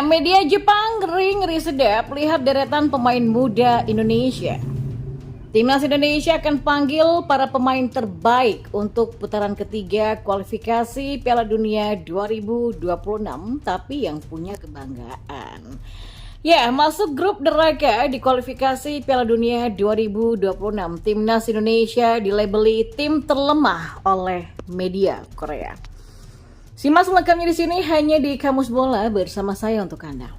Ya, media Jepang ngeri sedap lihat deretan pemain muda Indonesia. Timnas Indonesia akan panggil para pemain terbaik untuk putaran ketiga kualifikasi Piala Dunia 2026, tapi yang punya kebanggaan. Ya, masuk grup neraka di kualifikasi Piala Dunia 2026. Timnas Indonesia dilabeli tim terlemah oleh media Korea. Simak selengkapnya di sini hanya di Kamus Bola bersama saya untuk Anda.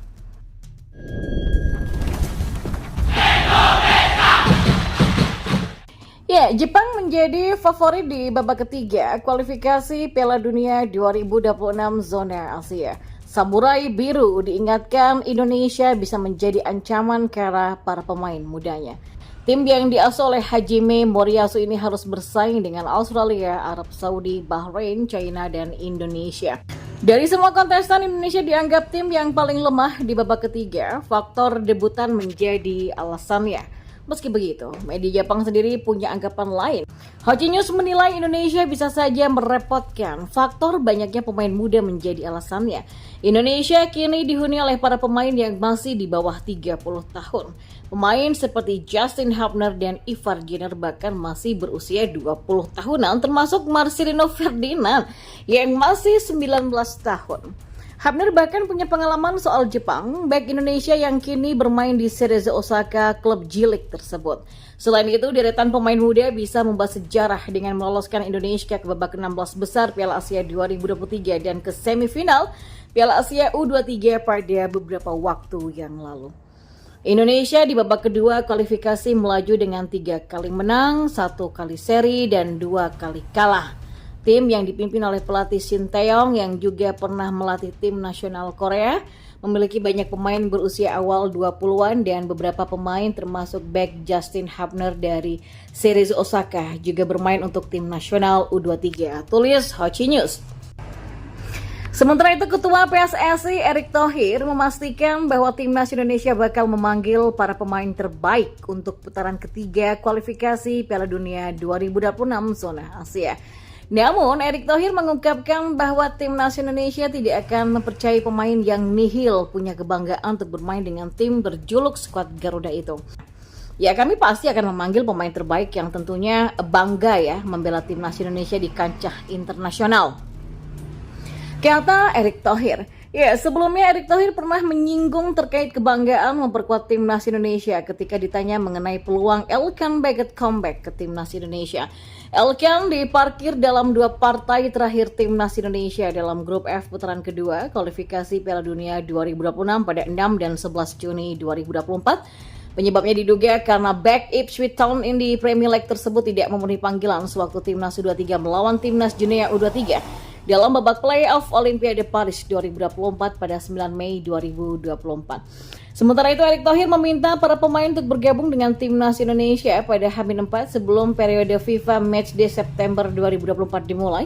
Ya, Jepang menjadi favorit di babak ketiga kualifikasi Piala Dunia 2026 zona Asia. Samurai Biru diingatkan Indonesia bisa menjadi ancaman ke arah para pemain mudanya. Tim yang diasuh oleh Hajime Moriyasu ini harus bersaing dengan Australia, Arab Saudi, Bahrain, China, dan Indonesia. Dari semua kontestan, Indonesia dianggap tim yang paling lemah di babak ketiga. Faktor debutan menjadi alasannya. Meski begitu, media Jepang sendiri punya anggapan lain. Hochi News menilai Indonesia bisa saja merepotkan. Faktor banyaknya pemain muda menjadi alasannya. Indonesia kini dihuni oleh para pemain yang masih di bawah 30 tahun. Pemain seperti Justin Hubner dan Ivar Jenner bahkan masih berusia 20 tahunan, termasuk Marcelino Ferdinand yang masih 19 tahun. Hubner bahkan punya pengalaman soal Jepang, back Indonesia yang kini bermain di Cerezo Osaka, klub J-League tersebut. Selain itu, deretan pemain muda bisa membuat sejarah dengan meloloskan Indonesia ke babak 16 besar Piala Asia 2023 dan ke semifinal Piala Asia U23 pada beberapa waktu yang lalu. Indonesia di babak kedua kualifikasi melaju dengan 3 kali menang, 1 kali seri, dan 2 kali kalah. Tim yang dipimpin oleh pelatih Shin Tae-yong yang juga pernah melatih tim nasional Korea memiliki banyak pemain berusia awal 20-an dan beberapa pemain termasuk back Justin Hubner dari Cerezo Osaka juga bermain untuk tim nasional U23. Tulis Hochi News. Sementara itu, Ketua PSSI Erick Thohir memastikan bahwa Timnas Indonesia bakal memanggil para pemain terbaik untuk putaran ketiga kualifikasi Piala Dunia 2026 zona Asia. Namun, Erick Thohir mengungkapkan bahwa Timnas Indonesia tidak akan mempercayai pemain yang nihil punya kebanggaan untuk bermain dengan tim berjuluk skuad Garuda itu. Ya, kami pasti akan memanggil pemain terbaik yang tentunya bangga ya membela Timnas Indonesia di kancah internasional, kata Erick Thohir. Ya, sebelumnya Erick Thohir pernah menyinggung terkait kebanggaan memperkuat Timnas Indonesia ketika ditanya mengenai peluang Elkan Baggett comeback ke Timnas Indonesia. Elkan diparkir dalam 2 partai terakhir Timnas Indonesia dalam grup F putaran kedua kualifikasi Piala Dunia 2026 pada 6 dan 11 Juni 2024. Penyebabnya diduga karena back Ipswich Town di Premier League tersebut tidak memenuhi panggilan sewaktu Timnas U23 melawan Timnas Junior U23 dalam babak playoff Olimpiade Paris 2024 pada 9 Mei 2024. Sementara itu, Erick Thohir meminta para pemain untuk bergabung dengan Timnas Indonesia pada H-4 sebelum periode FIFA Matchday September 2024 dimulai.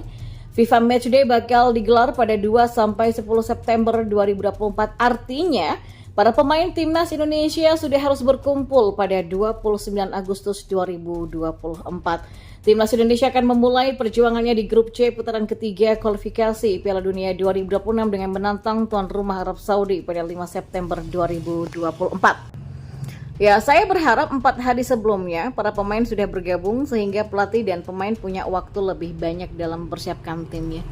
FIFA Matchday bakal digelar pada 2-10 September 2024. Artinya, para pemain Timnas Indonesia sudah harus berkumpul pada 29 Agustus 2024. Timnas Indonesia akan memulai perjuangannya di grup C putaran ketiga kualifikasi Piala Dunia 2026 dengan menantang tuan rumah Arab Saudi pada 5 September 2024. Ya, saya berharap 4 hari sebelumnya para pemain sudah bergabung sehingga pelatih dan pemain punya waktu lebih banyak dalam mempersiapkan timnya.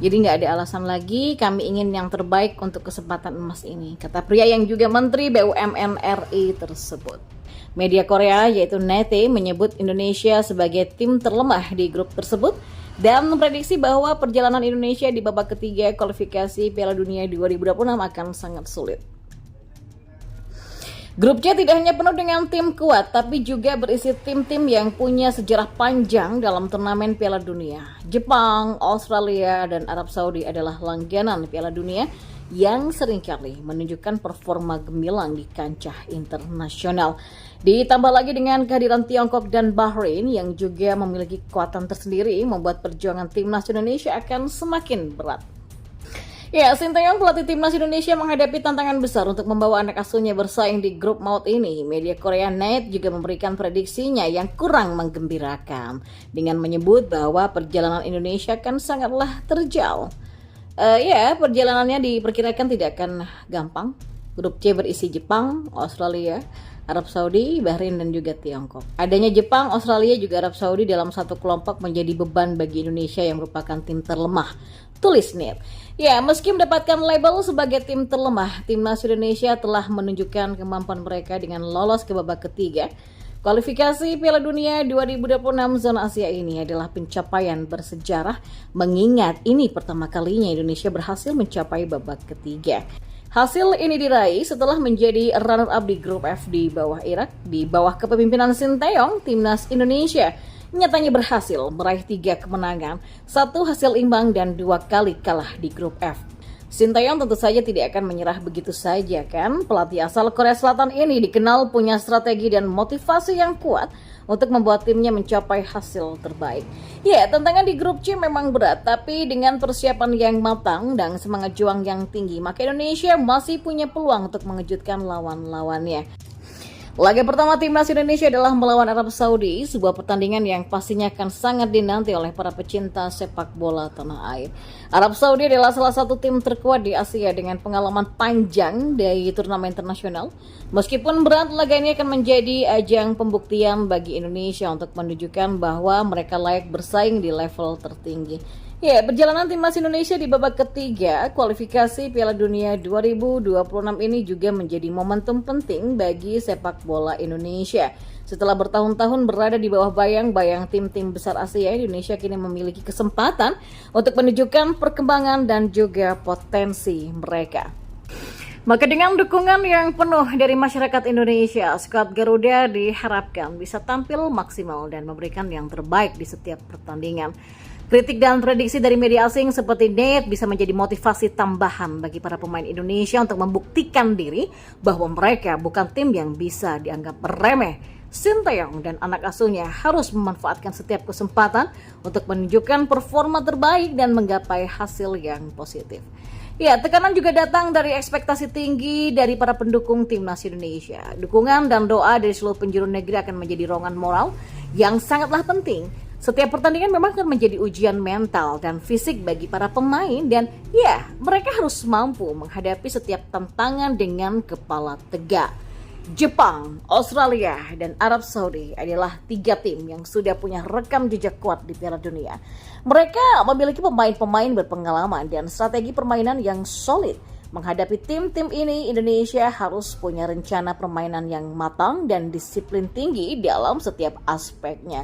Jadi nggak ada alasan lagi, kami ingin yang terbaik untuk kesempatan emas ini, kata pria yang juga Menteri BUMN RI tersebut. Media Korea yaitu NET menyebut Indonesia sebagai tim terlemah di grup tersebut dan memprediksi bahwa perjalanan Indonesia di babak ketiga kualifikasi Piala Dunia 2026 akan sangat sulit. Grup C tidak hanya penuh dengan tim kuat, tapi juga berisi tim-tim yang punya sejarah panjang dalam turnamen Piala Dunia. Jepang, Australia, dan Arab Saudi adalah langganan Piala Dunia yang seringkali menunjukkan performa gemilang di kancah internasional. Ditambah lagi dengan kehadiran Tiongkok dan Bahrain yang juga memiliki kekuatan tersendiri, membuat perjuangan Timnas Indonesia akan semakin berat. Ya, Shin Tae-yong pelatih Timnas Indonesia menghadapi tantangan besar untuk membawa anak asuhnya bersaing di grup maut ini. Media Korea NET juga memberikan prediksinya yang kurang menggembirakan dengan menyebut bahwa perjalanan Indonesia akan sangatlah terjal. Ya, perjalanannya diperkirakan tidak akan gampang. Grup C berisi Jepang, Australia, Arab Saudi, Bahrain, dan juga Tiongkok. Adanya Jepang, Australia, juga Arab Saudi dalam satu kelompok menjadi beban bagi Indonesia yang merupakan tim terlemah. Tulis NIT. Ya, meski mendapatkan label sebagai tim terlemah, Timnas Indonesia telah menunjukkan kemampuan mereka dengan lolos ke babak ketiga. Kualifikasi Piala Dunia 2026 zona Asia ini adalah pencapaian bersejarah, mengingat ini pertama kalinya Indonesia berhasil mencapai babak ketiga. Hasil ini diraih setelah menjadi runner-up di grup F di bawah Irak, di bawah kepemimpinan Sinteyong. Timnas Indonesia nyatanya berhasil meraih 3 kemenangan, 1 hasil imbang, dan 2 kali kalah di grup F. Sinteyong tentu saja tidak akan menyerah begitu saja kan. Pelatih asal Korea Selatan ini dikenal punya strategi dan motivasi yang kuat untuk membuat timnya mencapai hasil terbaik. Ya, tantangan di grup C memang berat, tapi dengan persiapan yang matang dan semangat juang yang tinggi, maka Indonesia masih punya peluang untuk mengejutkan lawan-lawannya. Laga pertama Timnas Indonesia adalah melawan Arab Saudi, sebuah pertandingan yang pastinya akan sangat dinanti oleh para pecinta sepak bola tanah air. Arab Saudi adalah salah satu tim terkuat di Asia dengan pengalaman panjang dari turnamen internasional. Meskipun berat, laga ini akan menjadi ajang pembuktian bagi Indonesia untuk menunjukkan bahwa mereka layak bersaing di level tertinggi. Ya, perjalanan Timnas Indonesia di babak ketiga kualifikasi Piala Dunia 2026 ini juga menjadi momentum penting bagi sepak bola Indonesia. Setelah bertahun-tahun berada di bawah bayang-bayang tim-tim besar Asia, Indonesia kini memiliki kesempatan untuk menunjukkan perkembangan dan juga potensi mereka. Maka dengan dukungan yang penuh dari masyarakat Indonesia, skuad Garuda diharapkan bisa tampil maksimal dan memberikan yang terbaik di setiap pertandingan. Kritik dan prediksi dari media asing seperti NET bisa menjadi motivasi tambahan bagi para pemain Indonesia untuk membuktikan diri bahwa mereka bukan tim yang bisa dianggap remeh. Sinteyong dan anak asuhnya harus memanfaatkan setiap kesempatan untuk menunjukkan performa terbaik dan menggapai hasil yang positif. Ya, tekanan juga datang dari ekspektasi tinggi dari para pendukung Timnas Indonesia. Dukungan dan doa dari seluruh penjuru negeri akan menjadi dorongan moral yang sangatlah penting. Setiap pertandingan memang akan menjadi ujian mental dan fisik bagi para pemain, dan ya, mereka harus mampu menghadapi setiap tantangan dengan kepala tegak. Jepang, Australia, dan Arab Saudi adalah 3 tim yang sudah punya rekam jejak kuat di Piala Dunia. Mereka memiliki pemain-pemain berpengalaman dan strategi permainan yang solid. Menghadapi tim-tim ini, Indonesia harus punya rencana permainan yang matang dan disiplin tinggi dalam setiap aspeknya.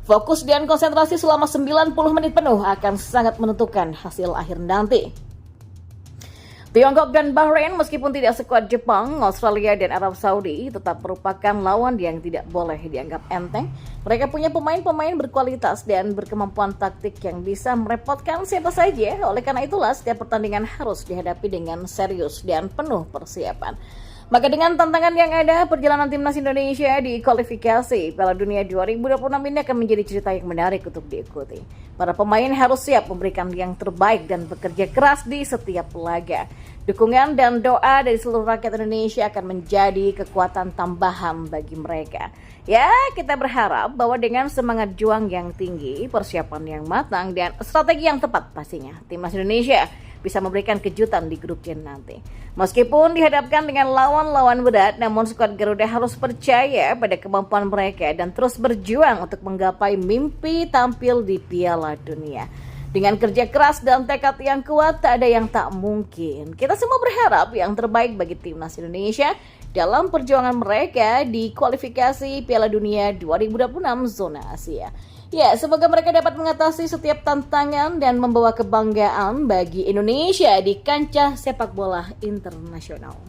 Fokus dan konsentrasi selama 90 menit penuh akan sangat menentukan hasil akhir nanti. Tiongkok dan Bahrain meskipun tidak sekuat Jepang, Australia, dan Arab Saudi tetap merupakan lawan yang tidak boleh dianggap enteng. Mereka punya pemain-pemain berkualitas dan berkemampuan taktik yang bisa merepotkan siapa saja. Oleh karena itulah setiap pertandingan harus dihadapi dengan serius dan penuh persiapan. Maka dengan tantangan yang ada, perjalanan Timnas Indonesia di kualifikasi Piala Dunia 2026 ini akan menjadi cerita yang menarik untuk diikuti. Para pemain harus siap memberikan yang terbaik dan bekerja keras di setiap laga. Dukungan dan doa dari seluruh rakyat Indonesia akan menjadi kekuatan tambahan bagi mereka. Ya, kita berharap bahwa dengan semangat juang yang tinggi, persiapan yang matang, dan strategi yang tepat pastinya, Timnas Indonesia bisa memberikan kejutan di grup C nanti. Meskipun dihadapkan dengan lawan-lawan berat, namun skuad Garuda harus percaya pada kemampuan mereka dan terus berjuang untuk menggapai mimpi tampil di Piala Dunia. Dengan kerja keras dan tekad yang kuat, tak ada yang tak mungkin. Kita semua berharap yang terbaik bagi Timnas Indonesia dalam perjuangan mereka di kualifikasi Piala Dunia 2026 zona Asia. Ya, semoga mereka dapat mengatasi setiap tantangan dan membawa kebanggaan bagi Indonesia di kancah sepak bola internasional.